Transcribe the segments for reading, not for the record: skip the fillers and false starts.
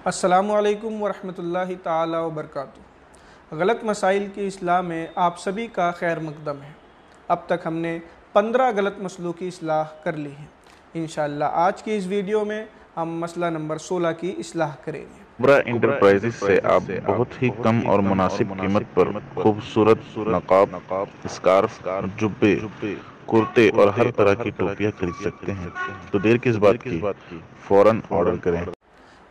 السلام علیکم ورحمۃ تعالی وبرکاتہ۔ غلط مسائل کی اصلاح میں آپ سبھی کا خیر مقدم ہے۔ اب تک ہم نے 15 غلط مسئلوں کی اصلاح کر لی ہے۔ انشاءاللہ آج کی اس ویڈیو میں ہم مسئلہ نمبر 16 کی اصلاح کریں گے۔ برا انٹرپرائزز سے آپ بہت ہی کم اور مناسب قیمت پر خوبصورت نقاب، اسکارف، جبے، کرتے اور ہر طرح کی ٹوپیاں خرید سکتے ہیں، تو دیر کس بات کی، فوراً آرڈر کریں۔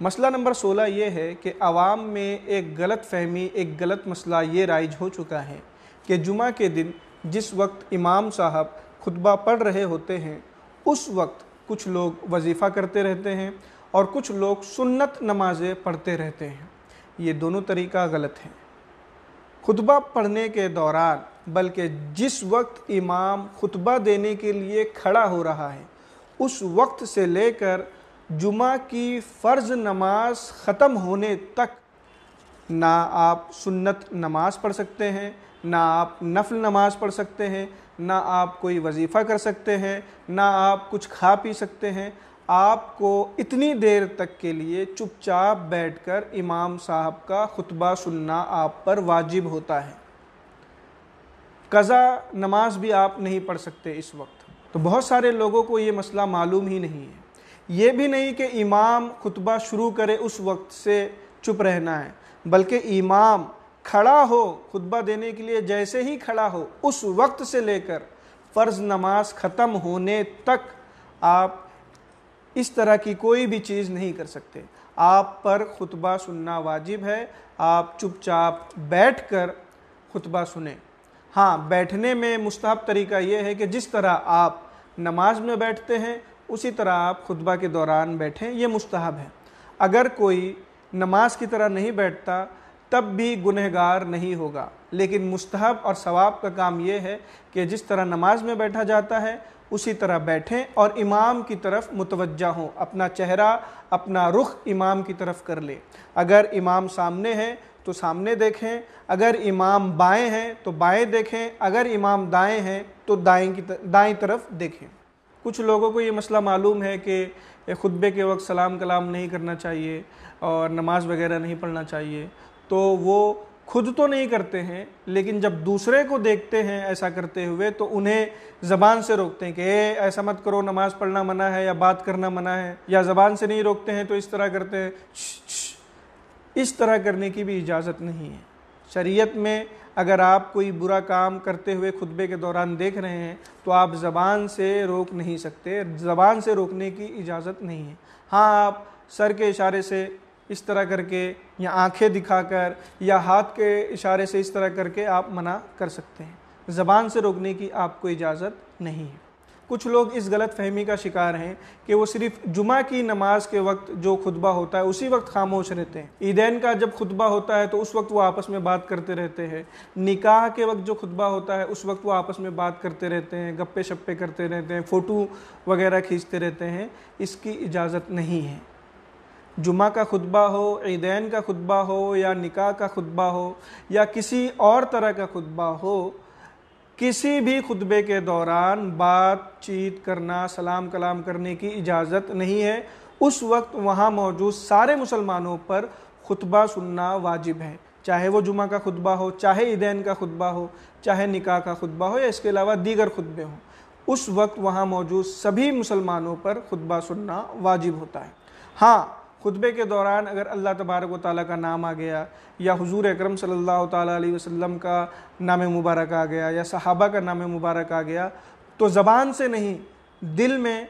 مسئلہ نمبر 16 یہ ہے کہ عوام میں ایک غلط فہمی، ایک غلط مسئلہ یہ رائج ہو چکا ہے کہ جمعہ کے دن جس وقت امام صاحب خطبہ پڑھ رہے ہوتے ہیں اس وقت کچھ لوگ وظیفہ کرتے رہتے ہیں اور کچھ لوگ سنت نمازیں پڑھتے رہتے ہیں۔ یہ دونوں طریقہ غلط ہیں۔ خطبہ پڑھنے کے دوران بلکہ جس وقت امام خطبہ دینے کے لیے کھڑا ہو رہا ہے اس وقت سے لے کر جمعہ کی فرض نماز ختم ہونے تک نہ آپ سنت نماز پڑھ سکتے ہیں، نہ آپ نفل نماز پڑھ سکتے ہیں، نہ آپ کوئی وظیفہ کر سکتے ہیں، نہ آپ کچھ کھا پی سکتے ہیں۔ آپ کو اتنی دیر تک کے لیے چپ چاپ بیٹھ کر امام صاحب کا خطبہ سننا آپ پر واجب ہوتا ہے۔ قضا نماز بھی آپ نہیں پڑھ سکتے اس وقت۔ تو بہت سارے لوگوں کو یہ مسئلہ معلوم ہی نہیں ہے۔ یہ بھی نہیں کہ امام خطبہ شروع کرے اس وقت سے چپ رہنا ہے، بلکہ امام کھڑا ہو خطبہ دینے کے لیے، جیسے ہی کھڑا ہو اس وقت سے لے کر فرض نماز ختم ہونے تک آپ اس طرح کی کوئی بھی چیز نہیں کر سکتے۔ آپ پر خطبہ سننا واجب ہے۔ آپ چپ چاپ بیٹھ کر خطبہ سنیں۔ ہاں، بیٹھنے میں مستحب طریقہ یہ ہے کہ جس طرح آپ نماز میں بیٹھتے ہیں اسی طرح آپ خطبہ کے دوران بیٹھیں، یہ مستحب ہے۔ اگر کوئی نماز کی طرح نہیں بیٹھتا تب بھی گنہگار نہیں ہوگا، لیکن مستحب اور ثواب کا کام یہ ہے کہ جس طرح نماز میں بیٹھا جاتا ہے اسی طرح بیٹھیں اور امام کی طرف متوجہ ہوں، اپنا چہرہ، اپنا رخ امام کی طرف کر لیں۔ اگر امام سامنے ہے تو سامنے دیکھیں، اگر امام بائیں ہیں تو بائیں دیکھیں، اگر امام دائیں ہیں تو دائیں طرف دیکھیں۔ کچھ لوگوں کو یہ مسئلہ معلوم ہے کہ خطبے کے وقت سلام کلام نہیں کرنا چاہیے اور نماز وغیرہ نہیں پڑھنا چاہیے، تو وہ خود تو نہیں کرتے ہیں لیکن جب دوسرے کو دیکھتے ہیں ایسا کرتے ہوئے تو انہیں زبان سے روکتے ہیں کہ ایسا مت کرو، نماز پڑھنا منع ہے یا بات کرنا منع ہے، یا زبان سے نہیں روکتے ہیں تو اس طرح کرتے ہیں۔ اس طرح کرنے کی بھی اجازت نہیں ہے شریعت میں۔ اگر آپ کوئی برا کام کرتے ہوئے خطبے کے دوران دیکھ رہے ہیں تو آپ زبان سے روک نہیں سکتے، زبان سے روکنے کی اجازت نہیں ہے۔ ہاں، آپ سر کے اشارے سے اس طرح کر کے یا آنکھیں دکھا کر یا ہاتھ کے اشارے سے اس طرح کر کے آپ منع کر سکتے ہیں، زبان سے روکنے کی آپ کو اجازت نہیں ہے۔ کچھ لوگ اس غلط فہمی کا شکار ہیں کہ وہ صرف جمعہ کی نماز کے وقت جو خطبہ ہوتا ہے اسی وقت خاموش رہتے ہیں، عیدین کا جب خطبہ ہوتا ہے تو اس وقت وہ آپس میں بات کرتے رہتے ہیں، نکاح کے وقت جو خطبہ ہوتا ہے اس وقت وہ آپس میں بات کرتے رہتے ہیں، گپے شپے کرتے رہتے ہیں، فوٹو وغیرہ کھینچتے رہتے ہیں۔ اس کی اجازت نہیں ہے۔ جمعہ کا خطبہ ہو، عیدین کا خطبہ ہو یا نکاح کا خطبہ ہو یا کسی اور طرح کا خطبہ ہو، کسی بھی خطبے کے دوران بات چیت کرنا، سلام کلام کرنے کی اجازت نہیں ہے۔ اس وقت وہاں موجود سارے مسلمانوں پر خطبہ سننا واجب ہے، چاہے وہ جمعہ کا خطبہ ہو، چاہے عیدین کا خطبہ ہو، چاہے نکاح کا خطبہ ہو یا اس کے علاوہ دیگر خطبے ہوں۔ اس وقت وہاں موجود سبھی مسلمانوں پر خطبہ سننا واجب ہوتا ہے۔ ہاں، خطبے کے دوران اگر اللہ تبارک و تعالیٰ کا نام آ گیا یا حضور اکرم صلی اللہ تعالیٰ علیہ وسلم کا نام مبارک آ گیا یا صحابہ کا نام مبارک آ گیا تو زبان سے نہیں، دل میں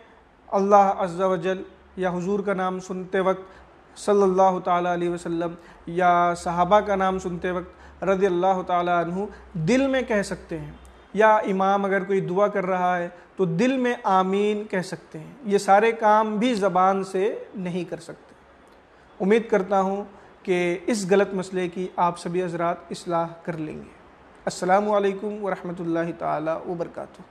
اللہ عز و جل یا حضور کا نام سنتے وقت صلی اللہ تعالیٰ علیہ وسلم یا صحابہ کا نام سنتے وقت رضی اللہ تعالیٰ عنہ دل میں کہہ سکتے ہیں، یا امام اگر کوئی دعا کر رہا ہے تو دل میں آمین کہہ سکتے ہیں۔ یہ سارے کام بھی زبان سے نہیں کر سکتے۔ امید کرتا ہوں کہ اس غلط مسئلے کی آپ سبھی حضرات اصلاح کر لیں گے۔ السلام علیکم ورحمۃ اللہ تعالی وبرکاتہ۔